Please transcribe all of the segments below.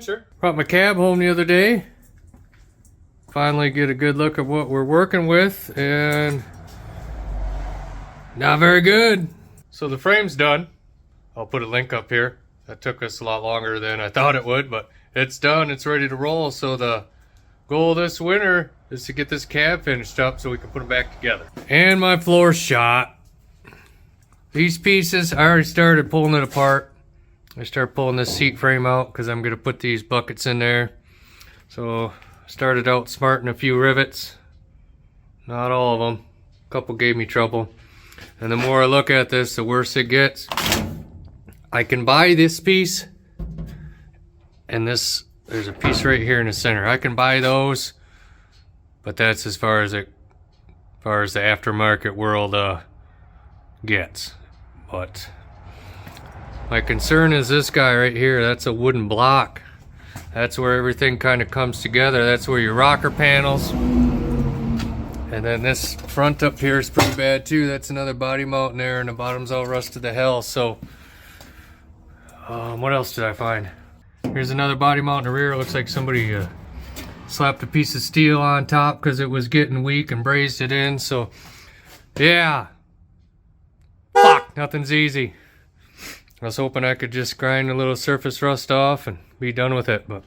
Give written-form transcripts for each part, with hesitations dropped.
adventure. Brought my cab home the other day. Finally get a good look at what we're working with, and not very good. So the frame's done. I'll put a link up here. That took us a lot longer than I thought it would, but it's done. It's ready to roll. So the goal this winter is to get this cab finished up so we can put them back together. And my floor shot. These pieces, I already started pulling it apart. I started pulling this seat frame out because I'm going to put these buckets in there. So started out smarting a few rivets. Not all of them. A couple gave me trouble. And the more I look at this, the worse it gets. I can buy this piece. And this, there's a piece right here in the center. I can buy those. But that's as far as the aftermarket world gets. But my concern is this guy right here. That's a wooden block. That's where everything kind of comes together. That's where your rocker panels. And then this front up here is pretty bad too. That's another body mount in there, and the bottom's all rusted to hell. So what else did I find? Here's another body mount in the rear. It looks like somebody slapped a piece of steel on top because it was getting weak and brazed it in. So yeah, fuck, nothing's easy. I was hoping I could just grind a little surface rust off and be done with it, but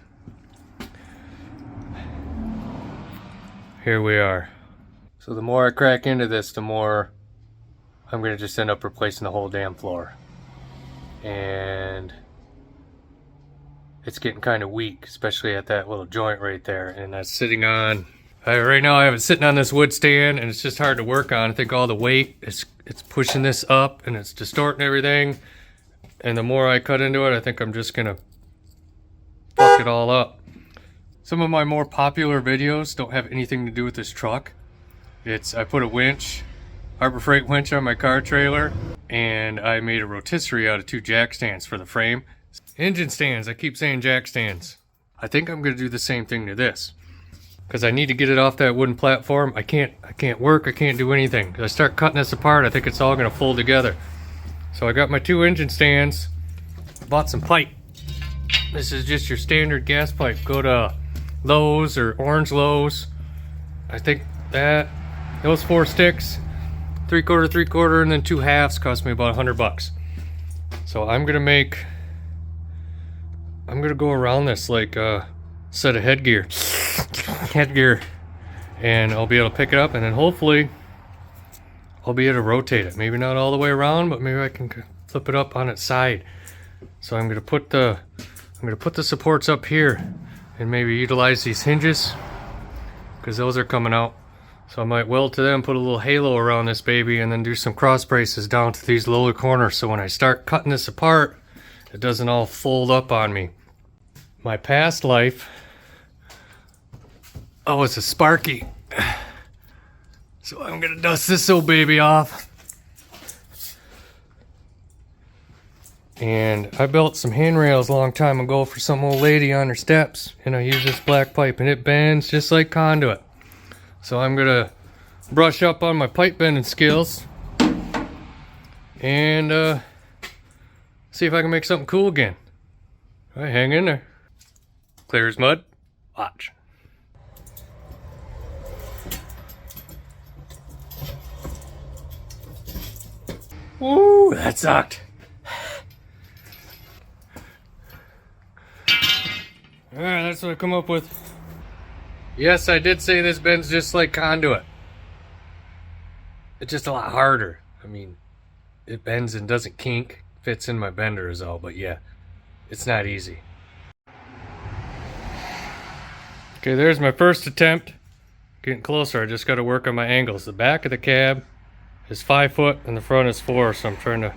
here we are. So the more I crack into this, the more I'm gonna just end up replacing the whole damn floor. And it's getting kind of weak, especially at that little joint right there. And that's sitting on, right now I have it sitting on this wood stand, and it's just hard to work on. I think all the weight, it's pushing this up and it's distorting everything. And the more I cut into it, I think I'm just gonna fuck it all up. Some of my more popular videos don't have anything to do with this truck. I put a winch, Harbor Freight winch on my car trailer, and I made a rotisserie out of 2 jack stands for the frame. Engine stands, I keep saying jack stands. I think I'm gonna do the same thing to this, because I need to get it off that wooden platform. I can't work, I can't do anything. If I start cutting this apart, I think it's all gonna fold together. So I got my 2 engine stands, bought some pipe. This is just your standard gas pipe. Go to Lowe's or Orange Lowe's. I think that those 4 sticks, 3/4, 3/4, and then 2 halves cost me about $100. So I'm gonna go around this like a set of headgear, and I'll be able to pick it up, and then hopefully I'll be able to rotate it. Maybe not all the way around, but maybe I can flip it up on its side. So I'm gonna put the supports up here and maybe utilize these hinges, because those are coming out. So I might weld to them, put a little halo around this baby, and then do some cross braces down to these lower corners, so when I start cutting this apart, it doesn't all fold up on me. My past life, I was a Sparky. So I'm gonna dust this old baby off. And I built some handrails a long time ago for some old lady on her steps, and I use this black pipe, and it bends just like conduit. So I'm gonna brush up on my pipe bending skills and see if I can make something cool again. All right, hang in there. Clear as mud. Watch. Ooh, that sucked. Alright, that's what I come up with. Yes, I did say this bends just like conduit. It's just a lot harder. I mean, it bends and doesn't kink. Fits in my bender is all, but yeah, it's not easy. Okay, there's my first attempt. Getting closer, I just got to work on my angles. The back of the cab is 5 foot and the front is 4, so I'm trying to,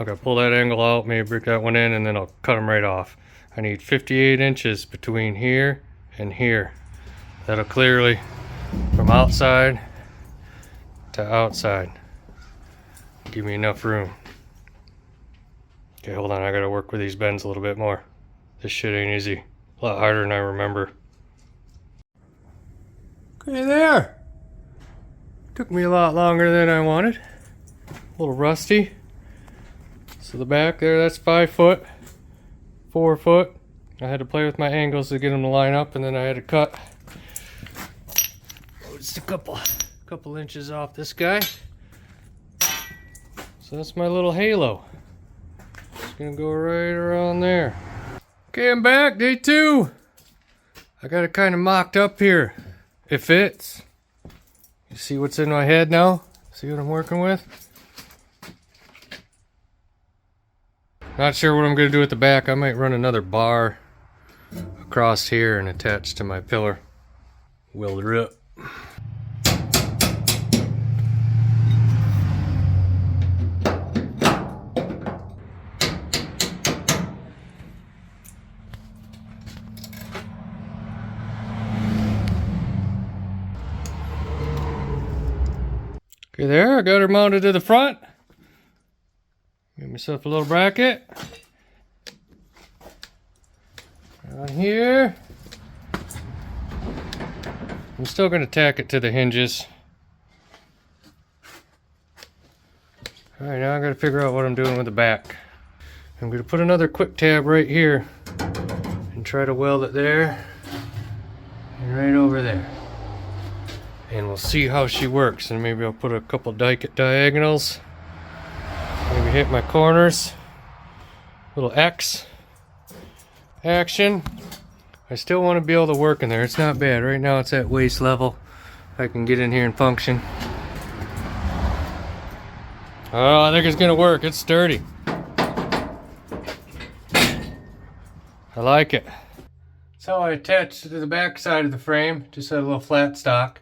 okay, pull that angle out, maybe break that one in, and then I'll cut them right off. I need 58 inches between here and here. That'll clearly, from outside to outside, give me enough room. Okay, hold on, I gotta work with these bends a little bit more. This shit ain't easy. A lot harder than I remember. Okay, there. Took me a lot longer than I wanted. A little rusty. So the back there, that's 5 foot, 4 foot. I had to play with my angles to get them to line up, and then I had to cut just a couple inches off this guy. So that's my little halo. It's gonna go right around there. Okay, I'm back, day 2. I got it kind of mocked up here. It fits. You see what's in my head now? See what I'm working with? Not sure what I'm gonna do at the back. I might run another bar across here and attach to my pillar. Weld her up. Okay, there, I got her mounted to the front. Give myself a little bracket. On here. I'm still going to tack it to the hinges. Alright, now I got to figure out what I'm doing with the back. I'm going to put another quick tab right here and try to weld it there and right over there. And we'll see how she works, and maybe I'll put a couple diagonals, maybe hit my corners, little X action. I still want to be able to work in there. It's not bad. Right now it's at waist level. I can get in here and function. Oh, I think it's gonna work. It's sturdy. I like it. That's how I attached it to the back side of the frame. Just had a little flat stock.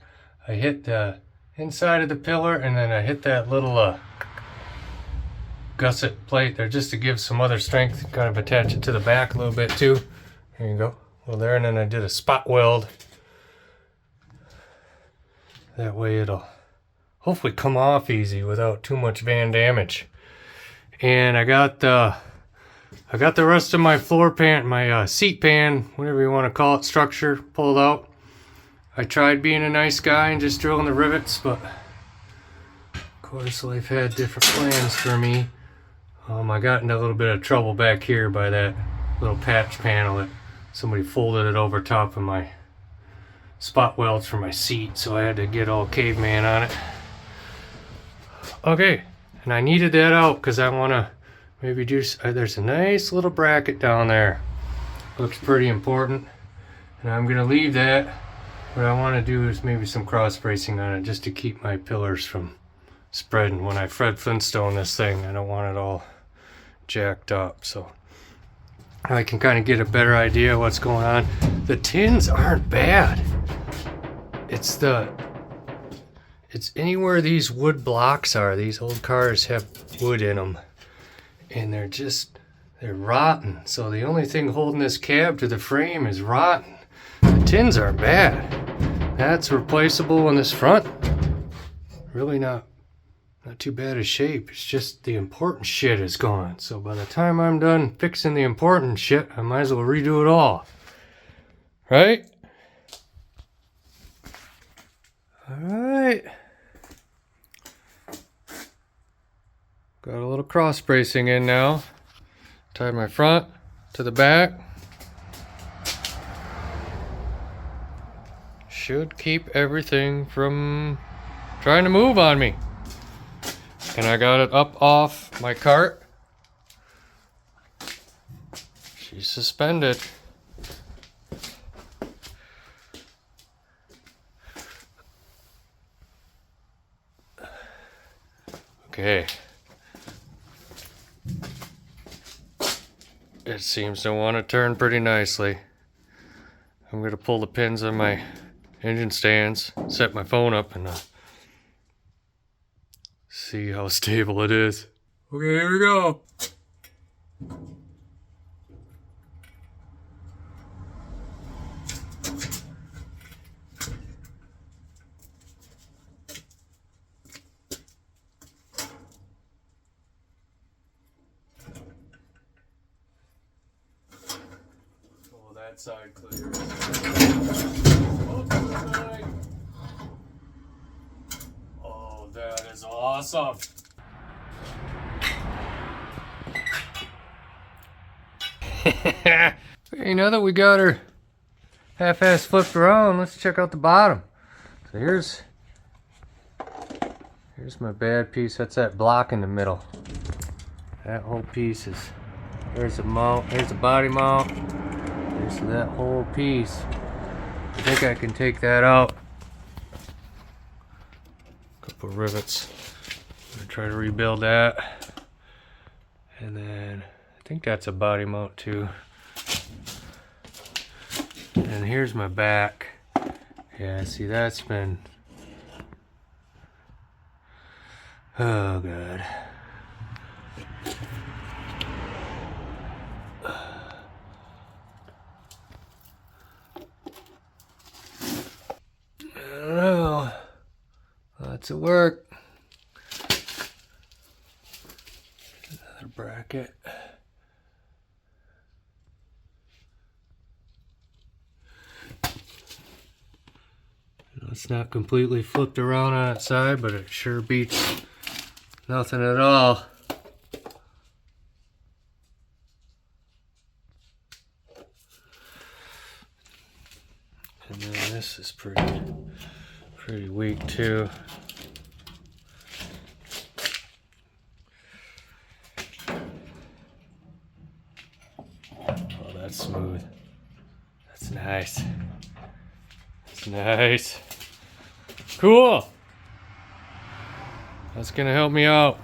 I hit the inside of the pillar, and then I hit that little gusset plate there just to give some other strength. Kind of attach it to the back a little bit too. There you go. Well, there, and then I did a spot weld. That way it'll hopefully come off easy without too much van damage. And I got the rest of my floor pan, my seat pan, whatever you want to call it, structure pulled out. I tried being a nice guy and just drilling the rivets, but of course life had different plans for me. I got in a little bit of trouble back here by that little patch panel that somebody folded it over top of my spot welds for my seat, so I had to get all caveman on it. Okay, and I needed that out because I want to maybe do, there's a nice little bracket down there. Looks pretty important, and I'm going to leave that. What I want to do is maybe some cross bracing on it just to keep my pillars from spreading. When I Fred Flintstone this thing, I don't want it all jacked up, so I can kind of get a better idea of what's going on. The tins aren't bad. It's anywhere these wood blocks are. These old cars have wood in them, and they're rotten. So the only thing holding this cab to the frame is rotten. The tins aren't bad. That's replaceable in this front. Really not too bad a shape. It's just the important shit is gone. So by the time I'm done fixing the important shit, I might as well redo it all. Right? Alright. Got a little cross bracing in now. Tied my front to the back. Should keep everything from trying to move on me. And I got it up off my cart. She's suspended. Okay. It seems to want to turn pretty nicely. I'm going to pull the pins on my engine stands, set my phone up, and see how stable it is. Okay, here we go. Oh, that side clear. Oh, that is awesome. Okay, now that we got her half-ass flipped around, let's check out the bottom. So here's my bad piece. That's that block in the middle. That whole piece is, there's the mount, there's the body mount. There's that whole piece. I think I can take that out. Couple rivets. I'm gonna try to rebuild that. And then I think that's a body mount too. And here's my back. Yeah, see, that's been, oh god. I don't know. Lots of work. Another bracket. It's not completely flipped around on its side, but it sure beats nothing at all. And then this is pretty weak too. Oh, that's smooth. That's nice. That's nice. Cool. That's gonna help me out.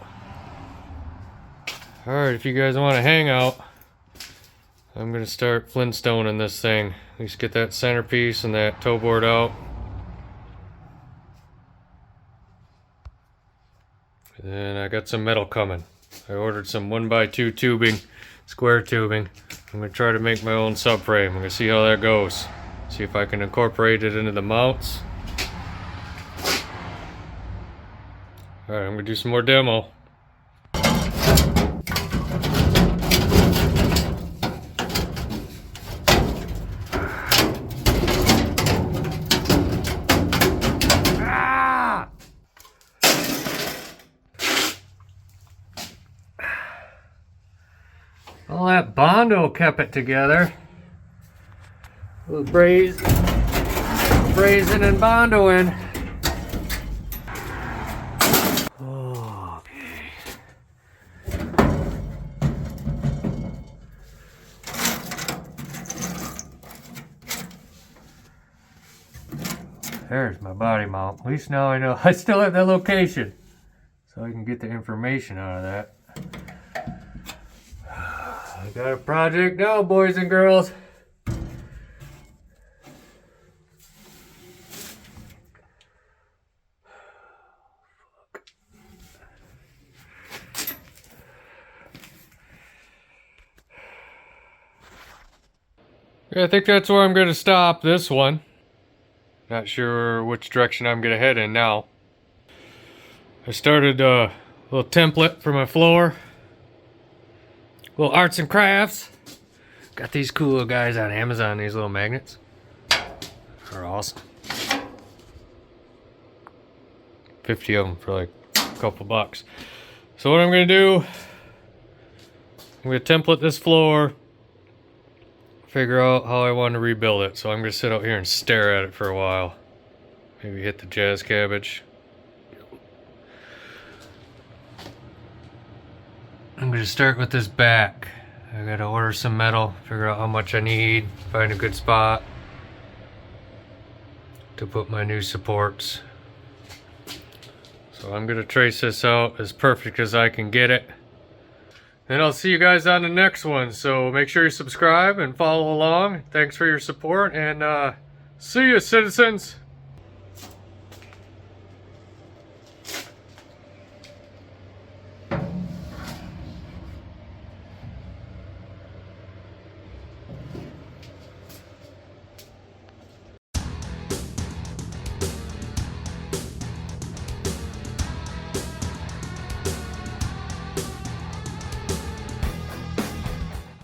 Alright, if you guys want to hang out, I'm gonna start flintstoning this thing. At least get that centerpiece and that toe board out. And then I got some metal coming. I ordered some 1x2 tubing, square tubing. I'm gonna try to make my own subframe. I'm gonna see how that goes. See if I can incorporate it into the mounts. Alright, I'm gonna do some more demo. Ah! All that Bondo kept it together. With brazing and Bondoing. There's my body mount. At least now I know I still have that location, so I can get the information out of that. I got a project now, boys and girls. Yeah, I think that's where I'm going to stop this one. Not sure which direction I'm going to head in now. I started a little template for my floor. Little arts and crafts. Got these cool little guys on Amazon, these little magnets. They're awesome. 50 of them for like a couple bucks. So what I'm going to do, I'm going to template this floor. Figure out how I want to rebuild it. So I'm going to sit out here and stare at it for a while. Maybe hit the jazz cabbage. I'm going to start with this back. I got to order some metal, figure out how much I need, find a good spot to put my new supports. So I'm going to trace this out as perfect as I can get it. And I'll see you guys on the next one. So make sure you subscribe and follow along. Thanks for your support, and see you, citizens.